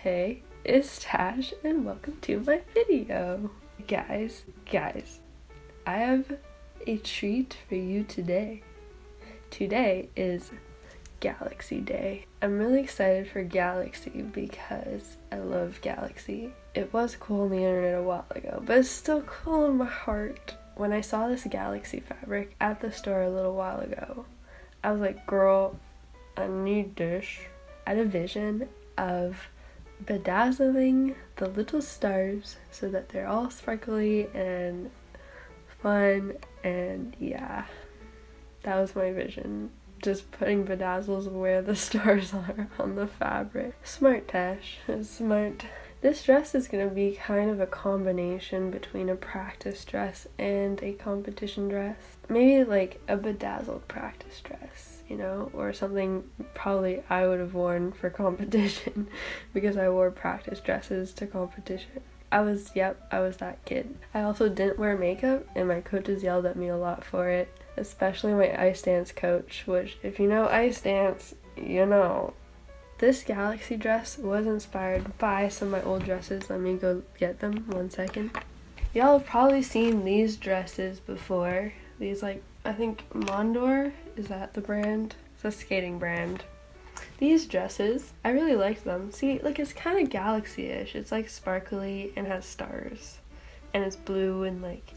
Hey, it's Tash and welcome to my video. Guys, I have a treat for you today. Today is Galaxy Day. I'm really excited for Galaxy because I love Galaxy. It was cool on the internet a while ago, but it's still cool in my heart. When I saw this Galaxy fabric at the store a little while ago, I was like, girl, I need this. I had a vision of bedazzling the little stars so that they're all sparkly and fun, and yeah, that was my vision. Just putting bedazzles where the stars are on the fabric. Smart, Tash. Smart. This dress is going to be kind of a combination between a practice dress and a competition dress. Maybe like a bedazzled practice dress, you know, or something probably I would have worn for competition because I wore practice dresses to competition. I was that kid. I also didn't wear makeup and my coaches yelled at me a lot for it, especially my ice dance coach, which if you know ice dance, you know. This Galaxy dress was inspired by some of my old dresses. Let me go get them 1 second. Y'all have probably seen these dresses before. These, like, I think Mondor, is that the brand? It's a skating brand. These dresses, I really like them. See, like, it's kind of Galaxy-ish. It's like sparkly and has stars. And it's blue and like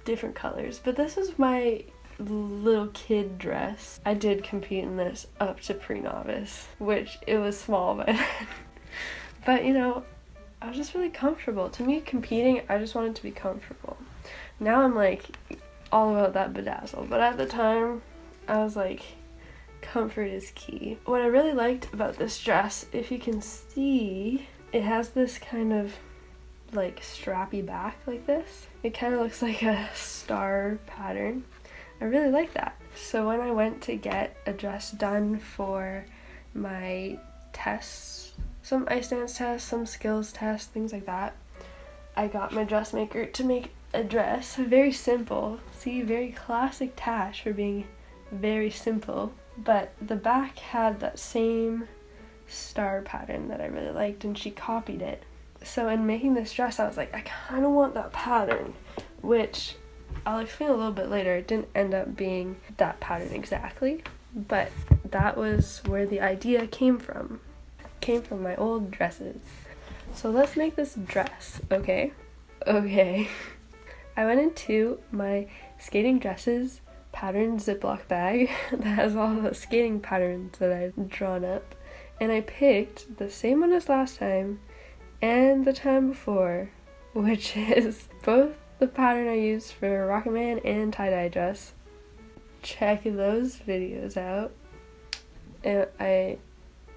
different colors. But this is my little kid dress. I did compete in this up to pre-novice, which it was small by then. But you know, I was just really comfortable. To me, competing, I just wanted to be comfortable. Now I'm like all about that bedazzle, but at the time I was like, comfort is key. What I really liked about this dress, if you can see, it has this kind of like strappy back like this. It kind of looks like a star pattern. I really like that. So when I went to get a dress done for my tests, some ice dance tests, some skills tests, things like that, I got my dressmaker to make a dress, very simple. See, very classic Tash for being very simple. But the back had that same star pattern that I really liked and she copied it. So in making this dress, I was like, I kind of want that pattern, which I'll explain a little bit later. It didn't end up being that pattern exactly, but that was where the idea came from. It came from my old dresses. So let's make this dress, okay? Okay. I went into my skating dresses pattern Ziploc bag that has all the skating patterns that I've drawn up, and I picked the same one as last time and the time before, which is both the pattern I used for Rocket Man and tie-dye dress. Check those videos out. And I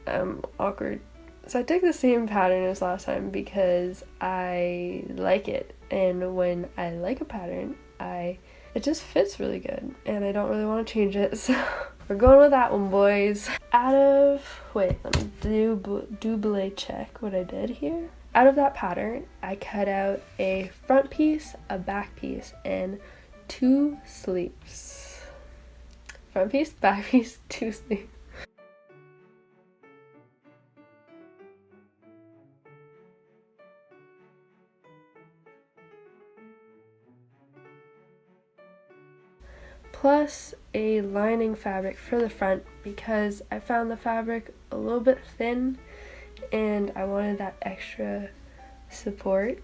am awkward. So I took the same pattern as last time because I like it. And when I like a pattern, it just fits really good. And I don't really want to change it. So we're going with that one, boys. Let me double check what I did here. Out of that pattern, I cut out a front piece, a back piece, and 2 sleeves. Front piece, back piece, 2 sleeves. Plus a lining fabric for the front because I found the fabric a little bit thin and I wanted that extra support.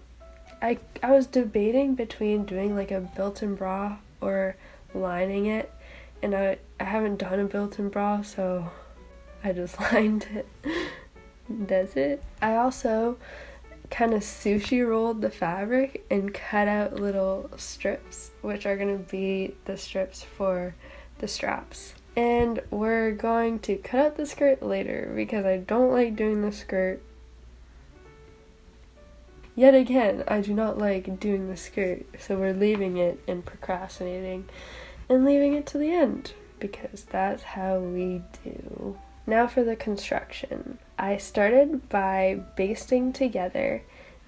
I was debating between doing like a built-in bra or lining it, and I haven't done a built-in bra, so I just lined it. That's it. I also kind of sushi rolled the fabric and cut out little strips, which are going to be the strips for the straps. And we're going to cut out the skirt later because I don't like doing the skirt. Yet again, I do not like doing the skirt, so we're leaving it and procrastinating and leaving it to the end because that's how we do. Now for the construction. I started by basting together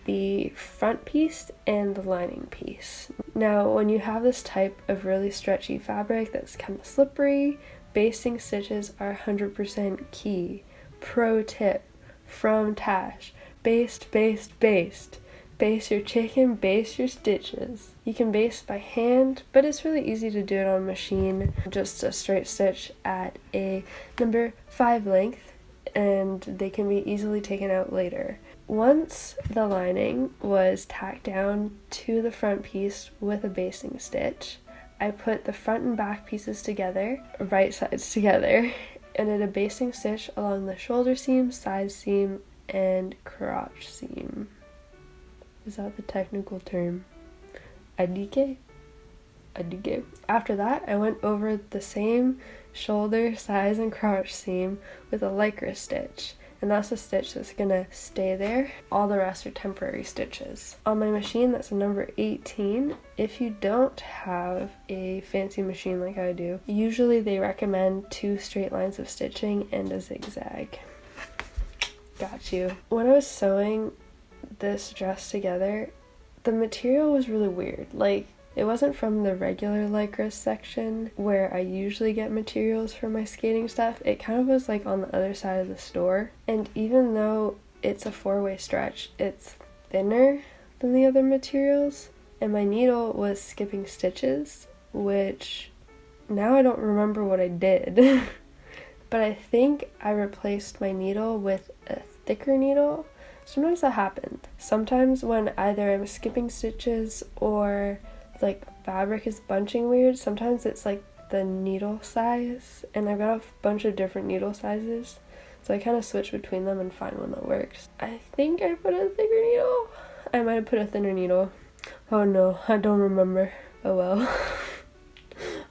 the front piece and the lining piece. Now, when you have this type of really stretchy fabric that's kind of slippery, basting stitches are 100% key. Pro tip from Tashhhh. Baste, baste, baste. Baste your chicken, baste your stitches. You can baste by hand, but it's really easy to do it on a machine. Just a straight stitch at a number 5 length, and they can be easily taken out later. Once the lining was tacked down to the front piece with a basting stitch, I put the front and back pieces together, right sides together, and did a basting stitch along the shoulder seam, side seam, and crotch seam. Is that the technical term? Adike? Adike. After that, I went over the same shoulder, size, and crotch seam with a lycra stitch. And that's the stitch that's gonna stay there. All the rest are temporary stitches. On my machine, that's a number 18. If you don't have a fancy machine like I do, usually they recommend 2 straight lines of stitching and a zigzag. Got you. When I was sewing this dress together, the material was really weird. Like, it wasn't from the regular lycra section where I usually get materials for my skating stuff. It kind of was like on the other side of the store. And even though it's a 4-way stretch, it's thinner than the other materials. And my needle was skipping stitches, which now I don't remember what I did. But I think I replaced my needle with a thicker needle. Sometimes that happened. Sometimes when either I'm skipping stitches or like fabric is bunching weird, sometimes it's like the needle size, and I've got a bunch of different needle sizes, so I kind of switch between them and find one that works. I think I put a thicker needle. I might have put a thinner needle. Oh no, I don't remember. Oh well.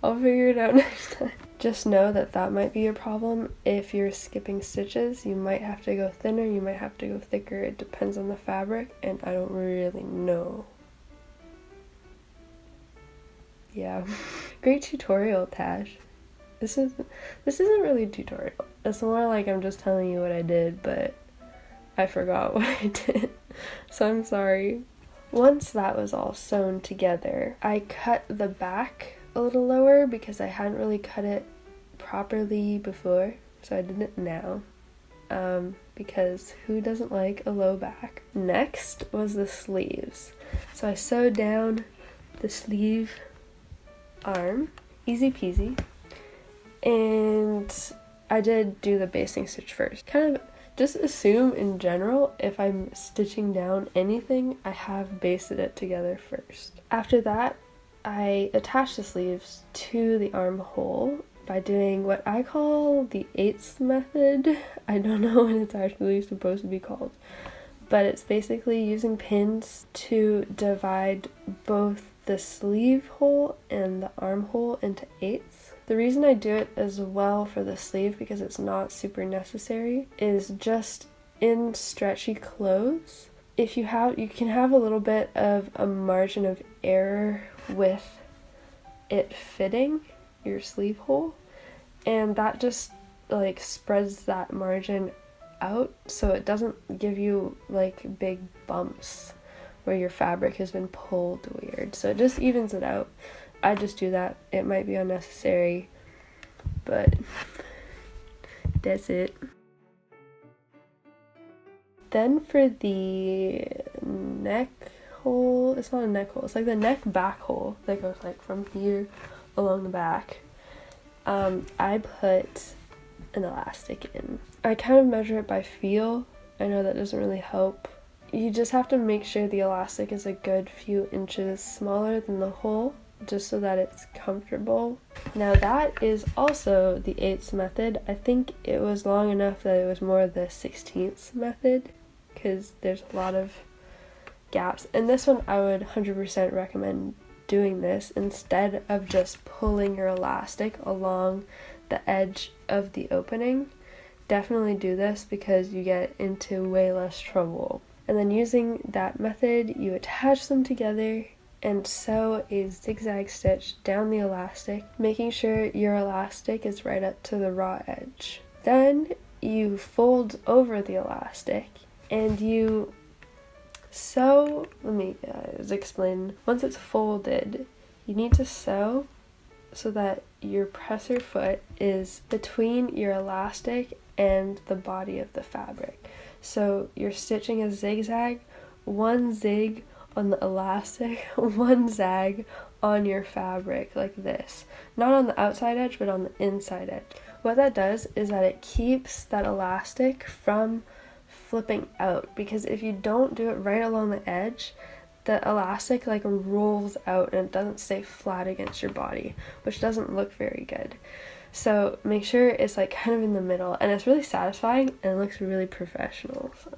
I'll figure it out next time. Just know that that might be a problem. If you're skipping stitches, you might have to go thinner, you might have to go thicker. It depends on the fabric, and I don't really know. Yeah. Great tutorial, Tash. This isn't really a tutorial. It's more like I'm just telling you what I did, but I forgot what I did. So I'm sorry. Once that was all sewn together, I cut the back a little lower because I hadn't really cut it properly before, so I did it now. Because who doesn't like a low back? Next was the sleeves. So I sewed down the sleeve arm, easy peasy, and I did do the basting stitch first. Kind of just assume in general if I'm stitching down anything, I have basted it together first. After that, I attached the sleeves to the armhole by doing what I call the 8th method. I don't know what it's actually supposed to be called, but it's basically using pins to divide both the sleeve hole and the armhole into 8ths. The reason I do it as well for the sleeve, because it's not super necessary, is just in stretchy clothes. If you can have a little bit of a margin of error with it fitting your sleeve hole, and that just like spreads that margin out so it doesn't give you like big bumps where your fabric has been pulled weird. So it just evens it out. I just do that. It might be unnecessary, but that's it. Then for the neck hole, it's not a neck hole, it's like the neck back hole that goes like from here along the back. I put an elastic in. I kind of measure it by feel. I know that doesn't really help. You just have to make sure the elastic is a good few inches smaller than the hole, just so that it's comfortable. Now that is also the 8th method. I think it was long enough that it was more the 16th method, because there's a lot of gaps. And this one I would 100% recommend doing this instead of just pulling your elastic along the edge of the opening. Definitely do this because you get into way less trouble. And then using that method, you attach them together and sew a zigzag stitch down the elastic, making sure your elastic is right up to the raw edge. Then you fold over the elastic and you sew, let me explain. Once it's folded, you need to sew so that your presser foot is between your elastic and the body of the fabric. So you're stitching a zigzag, one zig on the elastic, one zag on your fabric like this. Not on the outside edge, but on the inside edge. What that does is that it keeps that elastic from flipping out, because if you don't do it right along the edge, the elastic like rolls out and it doesn't stay flat against your body, which doesn't look very good. So make sure it's like kind of in the middle, and it's really satisfying and it looks really professional. So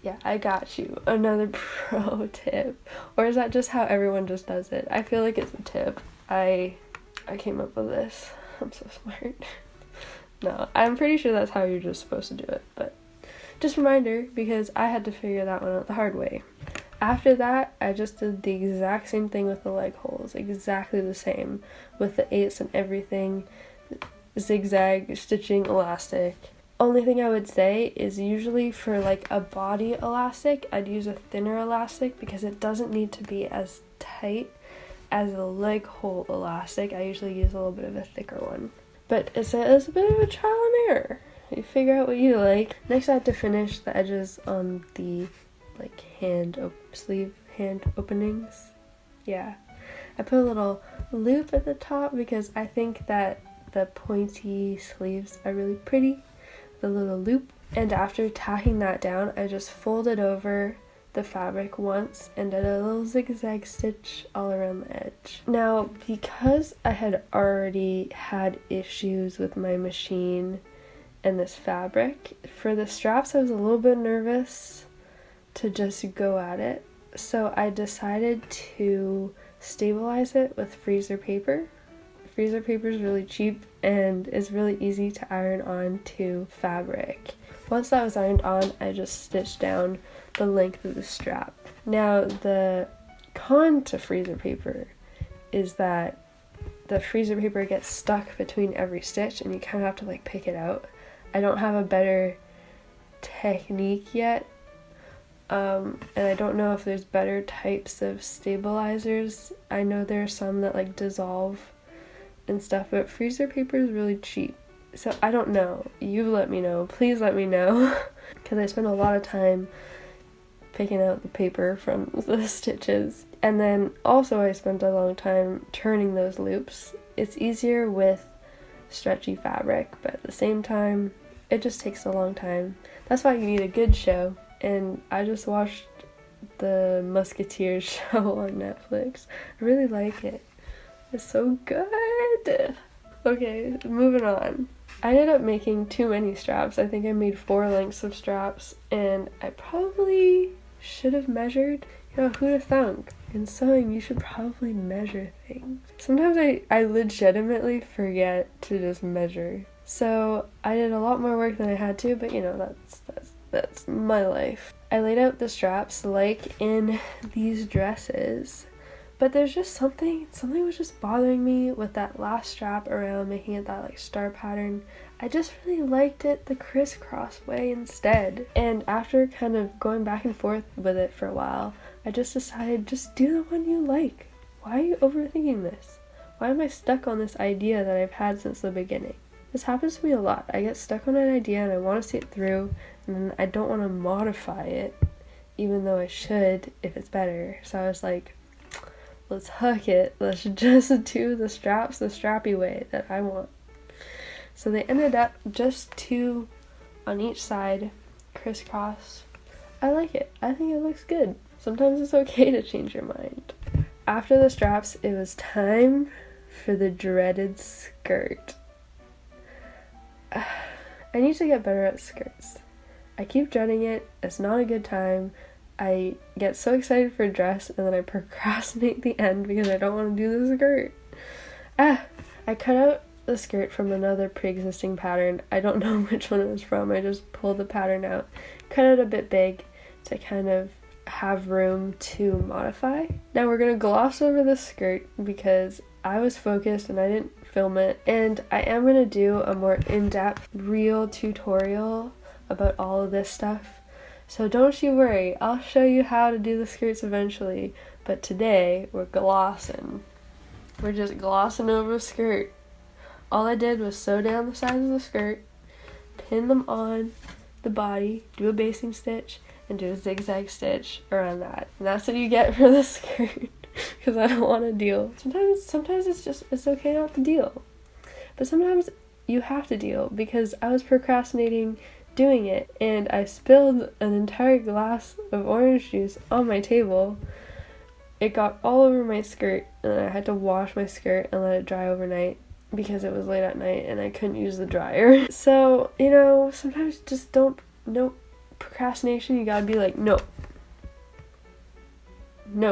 yeah, I got you. Another pro tip. Or is that just how everyone just does it? I feel like it's a tip. I came up with this. I'm so smart. No, I'm pretty sure that's how you're just supposed to do it, but just a reminder, because I had to figure that one out the hard way. After that, I just did the exact same thing with the leg holes, exactly the same, with the 8s and everything, zigzag, stitching, elastic. Only thing I would say is usually for like a body elastic, I'd use a thinner elastic because it doesn't need to be as tight as a leg hole elastic. I usually use a little bit of a thicker one. But it's a bit of a trial and error. You figure out what you like. Next I had to finish the edges on the like sleeve hand openings. Yeah. I put a little loop at the top because I think that the pointy sleeves are really pretty. The little loop. And after tacking that down, I just folded over the fabric once and did a little zigzag stitch all around the edge. Now, because I had already had issues with my machine and this fabric, for the straps I was a little bit nervous to just go at it, so I decided to stabilize it with freezer paper. Freezer paper is really cheap and is really easy to iron on to fabric. Once that was ironed on, I just stitched down the length of the strap. Now, the con to freezer paper is that the freezer paper gets stuck between every stitch and you kind of have to like pick it out. I don't have a better technique yet, and I don't know if there's better types of stabilizers. I know there are some that like dissolve and stuff, but freezer paper is really cheap. So I don't know. You let me know. Please let me know. Because I spend a lot of time picking out the paper from the stitches. And then also I spent a long time turning those loops. It's easier with stretchy fabric, but at the same time, it just takes a long time. That's why you need a good show. And I just watched the Musketeers show on Netflix. I really like it. It's so good. Okay, moving on. I ended up making too many straps. I think I made 4 lengths of straps, and I probably should have measured. You know, who'd have thunk? In sewing, you should probably measure things. Sometimes I legitimately forget to just measure. So I did a lot more work than I had to, but you know, that's my life. I laid out the straps like in these dresses. But there's just something was just bothering me with that last strap around, making it that like star pattern. I just really liked it the crisscross way instead. And after kind of going back and forth with it for a while, I just decided, just do the one you like. Why are you overthinking this? Why am I stuck on this idea that I've had since the beginning? This happens to me a lot. I get stuck on an idea and I want to see it through, and then I don't want to modify it, even though I should if it's better. So I was like, let's huck it. Let's just do the straps the strappy way that I want. So they ended up just 2 on each side, crisscross. I like it. I think it looks good. Sometimes it's okay to change your mind. After the straps, it was time for the dreaded skirt. I need to get better at skirts. I keep dreading it. It's not a good time. I get so excited for a dress and then I procrastinate the end because I don't want to do the skirt. I cut out the skirt from another pre-existing pattern. I don't know which one it was from. I just pulled the pattern out, cut it a bit big to kind of have room to modify. Now we're going to gloss over the skirt because I was focused and I didn't film it, and I am going to do a more in-depth real tutorial about all of this stuff. So don't you worry, I'll show you how to do the skirts eventually, but today we're glossing. We're just glossing over the skirt. All I did was sew down the sides of the skirt, pin them on, the body, do a basting stitch, and do a zigzag stitch around that. And that's what you get for the skirt, because I don't want to deal. Sometimes it's okay not to deal. But sometimes you have to deal, because I was procrastinating doing it, and I spilled an entire glass of orange juice on my table. It got all over my skirt, and I had to wash my skirt and let it dry overnight because it was late at night and I couldn't use the dryer. So, sometimes just no procrastination. You gotta be like, no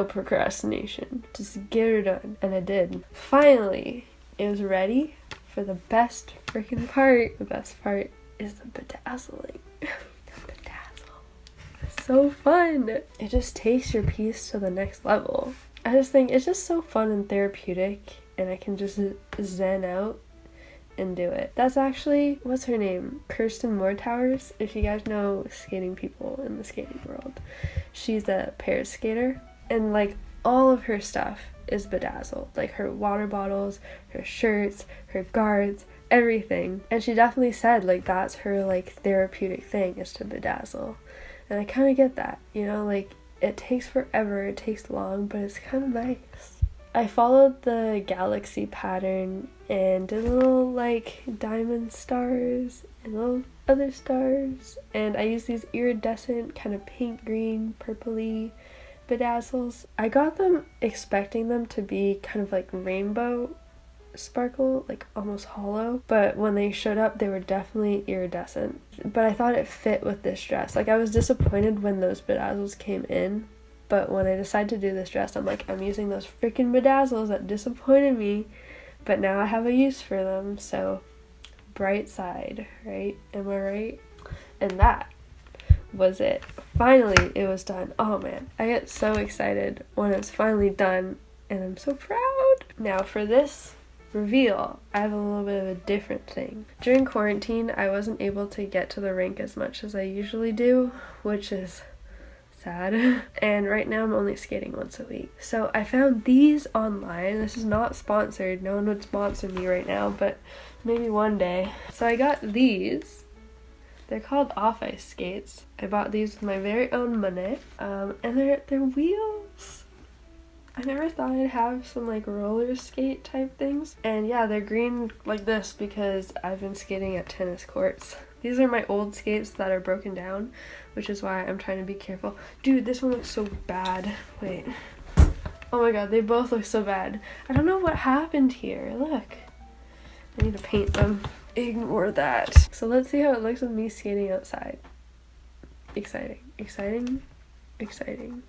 procrastination. Just get it done. And I did. Finally, it was ready for the best freaking part. The best part is the bedazzling. The bedazzle. It's so fun. It just takes your piece to the next level. I just think it's just so fun and therapeutic, and I can just zen out and do it. That's actually, what's her name? Kirsten Moortowers, if you guys know skating people in the skating world. She's a pair skater, and like all of her stuff is bedazzled. Like her water bottles, her shirts, her guards, everything. And she definitely said like that's her like therapeutic thing, is to bedazzle. And I kind of get that, like it takes forever, it takes long, but it's kind of nice. I followed the galaxy pattern and did little like diamond stars and little other stars, and I used these iridescent kind of pink, green, purpley bedazzles. I got them expecting them to be kind of like rainbow sparkle, like almost hollow, but when they showed up they were definitely iridescent. But I thought it fit with this dress. Like I was disappointed when those bedazzles came in, but when I decided to do this dress, I'm like, I'm using those freaking bedazzles that disappointed me, but now I have a use for them. So bright side, right? Am I right? And that was it. Finally, it was done. Oh man, I get so excited when it's finally done, and I'm so proud. Now for this reveal, I have a little bit of a different thing. During quarantine, I wasn't able to get to the rink as much as I usually do, which is sad. And right now I'm only skating once a week. So I found these online. This is not sponsored. No one would sponsor me right now, but maybe one day. So I got these. They're called off-ice skates. I bought these with my very own money. And they're wheels. I never thought I'd have some like roller skate type things. And yeah, they're green like this because I've been skating at tennis courts. These are my old skates that are broken down, which is why I'm trying to be careful. Dude, this one looks so bad. Wait. Oh my god, they both look so bad. I don't know what happened here. Look. I need to paint them. Ignore that. So let's see how it looks with me skating outside. Exciting. Exciting. Exciting.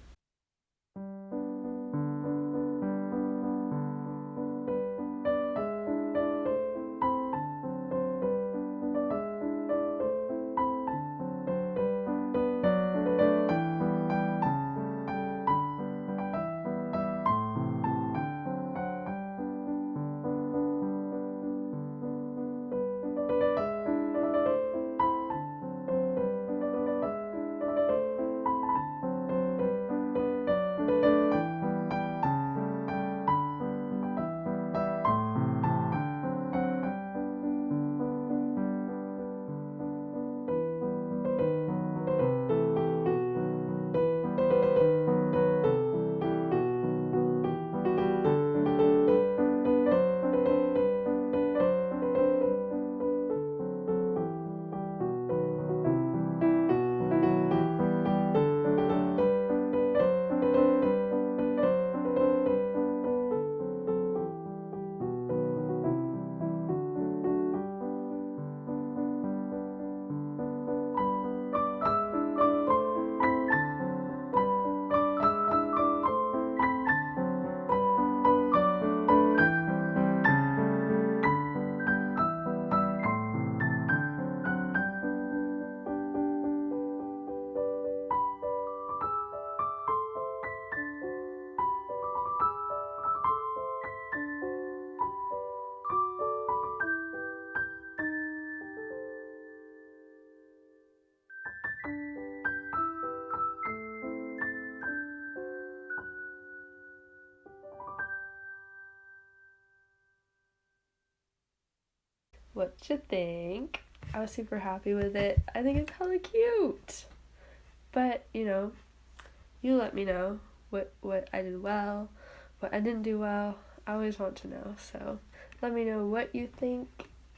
What you think? I was super happy with it. I think it's hella cute. But, you know, you let me know what I did well, what I didn't do well. I always want to know. So let me know what you think.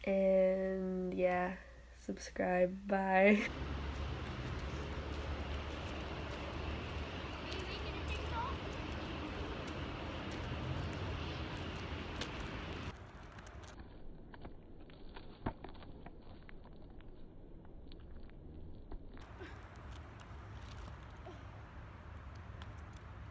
And yeah, subscribe. Bye.